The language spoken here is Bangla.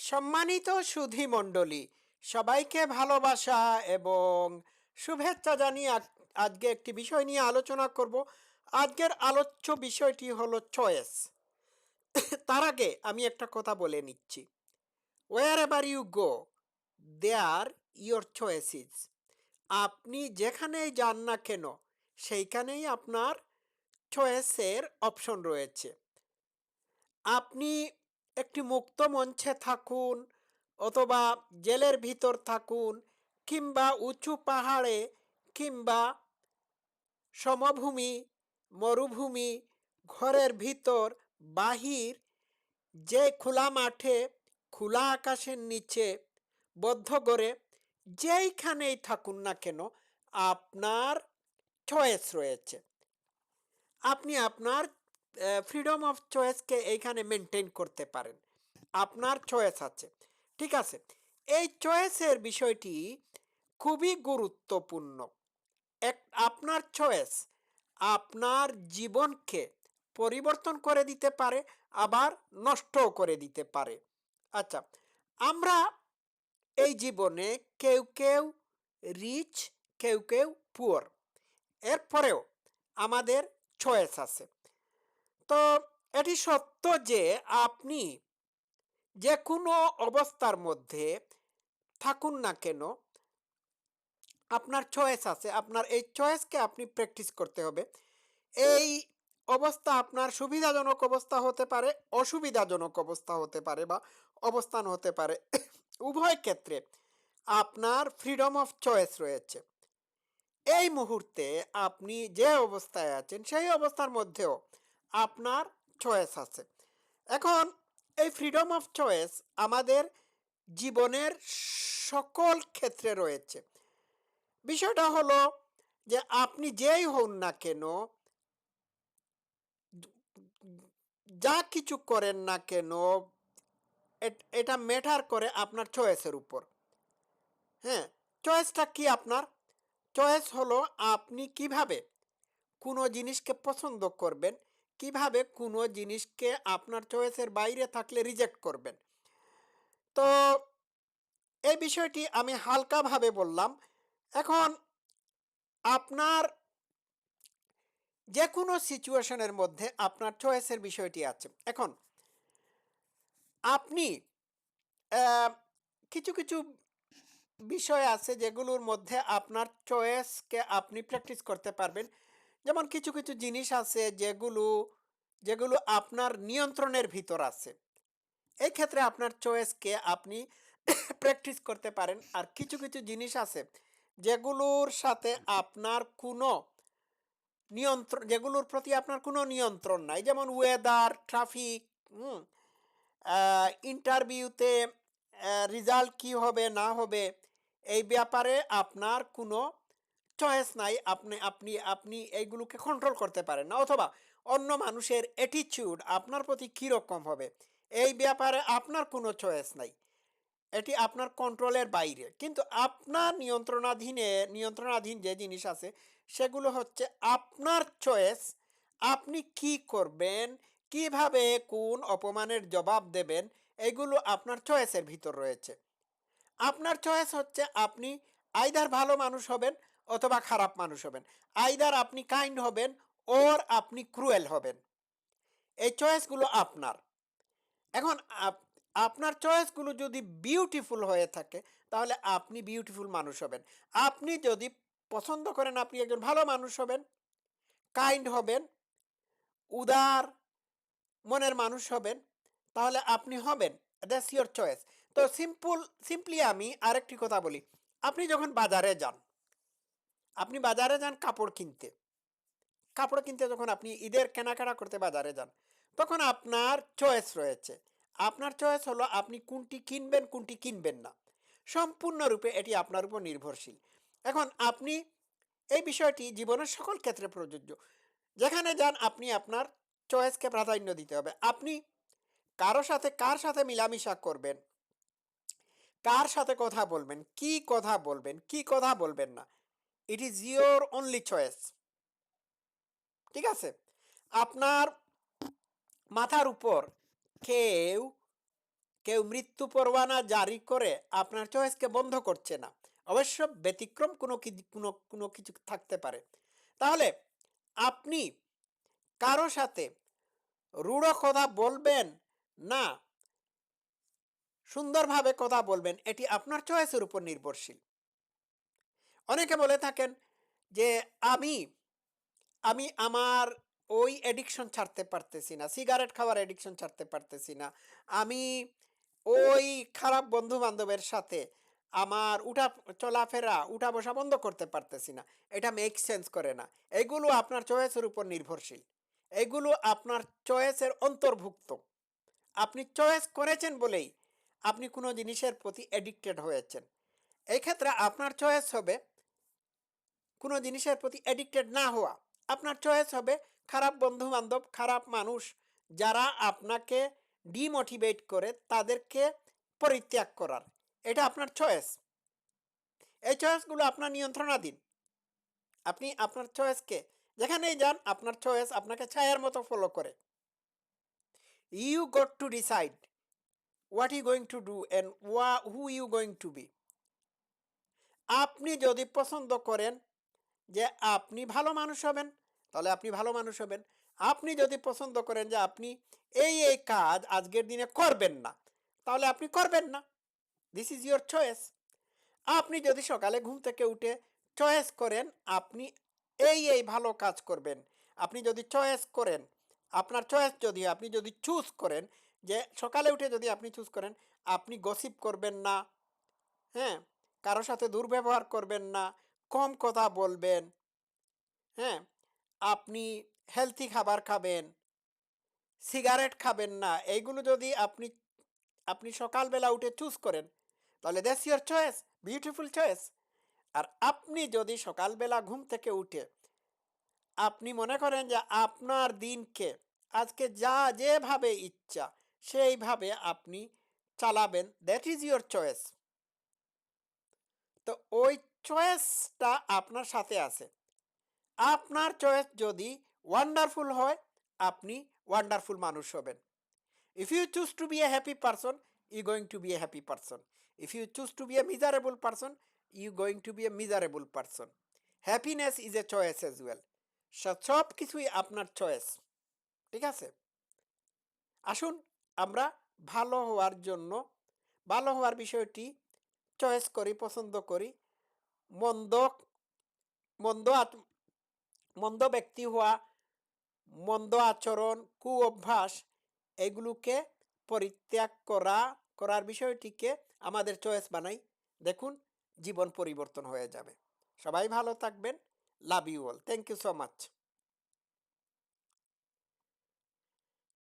সম্মানিত সুধী মণ্ডলী, সবাইকে ভালোবাসা এবং শুভেচ্ছা জানিয়ে আজকে একটি বিষয় নিয়ে আলোচনা করব। আজকের আলোচ্য বিষয়টি হলো চয়েস। তার আগে আমি একটা কথা বলে নিচ্ছি। Wherever you go, there your choices. আপনি যেখানেই যান না কেন, সেইখানেই আপনার চয়েসের অপশন রয়েছে। আপনি একটি মুক্ত মঞ্চে থাকুন, অথবা জেলের ভিতর থাকুন, কিংবা উঁচু পাহাড়ে, কিংবা সমভূমি, মরুভূমি, ঘরের ভিতর, বাহির, যে খোলা মাঠে, খোলা আকাশের নিচে, বদ্ধ করে, যেইখানেই থাকুন না কেন, আপনার চয়েস রয়েছে। আপনি আপনার ফ্রিডম অফ চয়েসকে এইখানে মেনটেন করতে পারেন। আপনার চয়েস আছে, ঠিক আছে। এই চয়েসের বিষয়টি খুবই গুরুত্বপূর্ণ। এক আপনার চয়েস আপনার জীবনকে পরিবর্তন করে দিতে পারে, আবার নষ্টও করে দিতে পারে। আচ্ছা, আমরা এই জীবনে কেউ কেউ রিচ, কেউ কেউ পুয়ার, এরপরেও আমাদের চয়েস আছে। তো এটি সত্য যে আপনি যে কোনো অবস্থার মধ্যে থাকুন না কেন, আপনার চয়েস আছে। আপনার এই চয়েসকে আপনি প্র্যাকটিস করতে হবে। এই অবস্থা আপনার সুবিধাজনক অবস্থা হতে পারে, অসুবিধাজনক অবস্থা হতে পারে, বা অবস্থান হতে পারে। উভয় ক্ষেত্রে আপনার ফ্রিডম অফ চয়েস রয়েছে। এই মুহূর্তে আপনি যে অবস্থায় আছেন, সেই অবস্থার মধ্যেও আপনার চয়েস আছে। এখন এই ফ্রিডম অফ চয়েস আমাদের জীবনের সকল ক্ষেত্রে রয়েছে। বিষয়টা হলো যে আপনি যেই হন না কেন, যা কিছু করেন না কেন, এটা ম্যাটার করে আপনার চয়েসের উপর। হ্যাঁ, চয়েসটা কি আপনার? চয়েস হলো আপনি কিভাবে কোনো জিনিসকে পছন্দ করবেন, কিভাবে কোনো জিনিসকে আপনার চয়েসের বাইরে থাকলে রিজেক্ট করবেন। তো এই বিষয়টি আমি হালকাভাবে বললাম। এখন আপনার যে কোনো সিচুয়েশনের মধ্যে আপনার চয়েসের বিষয়টি আছে। এখন আপনি কিছু কিছু বিষয় আছে যেগুলোর মধ্যে আপনার চয়েসকে আপনি প্র্যাকটিস করতে পারবেন। যেমন কিছু কিছু জিনিস আছে যেগুলো যেগুলো আপনার নিয়ন্ত্রণের ভিতর আছে। এই ক্ষেত্রে আপনার চয়েসকে আপনি প্র্যাকটিস করতে পারেন। আর কিছু কিছু জিনিস আছে যেগুলোর সাথে আপনার কোনো নিয়ন্ত্রণ, যেগুলোর প্রতি আপনার কোনো নিয়ন্ত্রণ নাই, যেমন ওয়েদার, ট্রাফিক, ইন্টারভিউতে রেজাল্ট কি হবে না হবে, এই ব্যাপারে আপনার কোনো চয়েস নাই। আপনি আপনি আপনি এইগুলোকে কন্ট্রোল করতে পারেন না। অথবা অন্য মানুষের অ্যাটিটিউড আপনার প্রতি কীরকম হবে, এই ব্যাপারে আপনার কোনো চয়েস নাই। এটি আপনার কন্ট্রোলের বাইরে। কিন্তু আপনার নিয়ন্ত্রণাধীন যে জিনিস আছে, সেগুলো হচ্ছে আপনার চয়েস। আপনি কি করবেন, কিভাবে কোন অপমানের জবাব দেবেন, এগুলো আপনার চয়েসের ভিতর রয়েছে। আপনার চয়েস হচ্ছে আপনি আইদার ভালো মানুষ হবেন অথবা খারাপ মানুষ হবেন, আইদার আপনি কাইন্ড হবেন ওর আপনি ক্রুয়েল হবেন। এই চয়েসগুলো আপনার। এখন আপনার চয়েসগুলো যদি বিউটিফুল হয়ে থাকে, তাহলে আপনি বিউটিফুল মানুষ হবেন। আপনি যদি পছন্দ করেন আপনি একজন ভালো মানুষ হবেন, কাইন্ড হবেন, উদার মনের মানুষ হবেন, তাহলে আপনি হবেন। That's your choice. তো সিম্পলি আমি আরেকটি কথা বলি। আপনি যখন বাজারে যান, আপনি বাজারে যান কাপড় কিনতে যখন আপনি ঈদের কেনাকাটা করতে বাজারে যান, তখন আপনার চয়েস রয়েছে। আপনার চয়েস হলো আপনি কোনটি কিনবেন, কোনটি কিনবেন না। সম্পূর্ণরূপে এটি আপনার উপর নির্ভরশীল। এখন আপনি এই বিষয়টি জীবনের সকল ক্ষেত্রে প্রযোজ্য। যেখানে যান আপনি আপনার চয়েসকে প্রাধান্য দিতে হবে। আপনি কার সাথে মিলামিশা করবেন, কার সাথে কথা বলবেন, কি কথা বলবেন না, it is your only choice. ঠিক আছে? আপনার মাথার উপর কেউ কেউ মৃত্যু পরোয়ানা জারি করে আপনার চয়েসকে বন্ধ করছে না। অবশ্য ব্যতিক্রম কোনো কিছু থাকতে পারে। তাহলে আপনি কারো সাথে রূঢ় কথা বলবেন না সুন্দরভাবে কথা বলবেন, এটি আপনার চয়েসের উপর নির্ভরশীল। অনেকে বলে থাকেন যে আমি আমি আমার ওই অ্যাডিকশন ছাড়তে পারতেছি না, সিগারেট খাওয়ার অ্যাডিকশন ছাড়তে পারতেছি না, আমি ওই খারাপ বন্ধু বান্ধবের সাথে আমার চলাফেরা উঠা বসা বন্ধ করতে পারতেছি না। এটা মেক সেন্স করে না। এগুলো আপনার চয়েসের উপর নির্ভরশীল, এগুলো আপনার চয়েসের অন্তর্ভুক্ত। আপনি চয়েস করেছেন বলেই আপনি কোনো জিনিসের প্রতি অ্যাডিক্টেড হয়েছেন। এই ক্ষেত্রে আপনার চয়েস হবে কোনো জিনিসের প্রতি অ্যাডিক্টেড না হওয়া। আপনার চয়েস হবে খারাপ বন্ধু বান্ধব, খারাপ মানুষ যারা আপনাকে ডিমোটিভেট করে তাদেরকে পরিত্যাগ করার। এটা আপনার চয়েস। এই চয়েসগুলো আপনার নিয়ন্ত্রণাধীন। আপনি আপনার চয়েসকে যেখানেই যান আপনার চয়েস আপনাকে ছায়ার মতো ফলো করে। You got to decide what you going to do and who you going to be. আপনি যদি পছন্দ করেন যে আপনি ভালো মানুষ হবেন, তাহলে আপনি ভালো মানুষ হবেন। আপনি যদি পছন্দ করেন যে আপনি এই কাজ আজকের দিনে করবেন না, তাহলে আপনি করবেন না। This is your choice. আপনি যদি সকালে ঘুম থেকে উঠে চয়েস করেন আপনি এই ভালো কাজ করবেন, আপনি যদি চয়েস করেন, আপনার চয়েস যদি আপনি যদি চুজ করেন যে সকালে উঠে যদি আপনি চুজ করেন আপনি গসিপ করবেন না, হ্যাঁ, কারো সাথে দুর্ব্যবহার করবেন না, কম কথা বলবেন, হ্যাঁ, আপনি হেলথি খাবার খাবেন, সিগারেট খাবেন না, এইগুলো যদি আপনি আপনি সকালবেলা উঠে চুজ করেন তাহলে that's your choice, beautiful choice. আর আপনি যদি সকালবেলা ঘুম থেকে উঠে আপনি মনে করেন যে আপনার দিনকে আজকে যা যেভাবে ইচ্ছা সেইভাবে আপনি চালাবেন, দ্যাট ইজ ইয়োর চয়েস। তো ওই চয়েসটা আপনার সাথে আছে। আপনার চয়েস যদি ওয়ান্ডারফুল হয় আপনি ওয়ান্ডারফুল মানুষ হবেন। If you choose to be a happy person, you're going to be a happy person. If you choose to be a miserable person, you're going to be a miserable person. Happiness is a choice as well. সব কিছুই আপনার চয়েস। ঠিক আছে? আসুন আমরা ভালো হওয়ার জন্য ভালো হওয়ার বিষয়টি চয়েস করি, পছন্দ করি। মন্দ মন্দ মন্দ ব্যক্তি হওয়া, মন্দ আচরণ, কুঅভ্যাস এগুলোকে পরিত্যাগ করার বিষয়টিকে আমাদের চয়েস বানাই। দেখুন জীবন পরিবর্তন হয়ে যাবে। সবাই ভালো থাকবেন। Love you all. Thank you so much.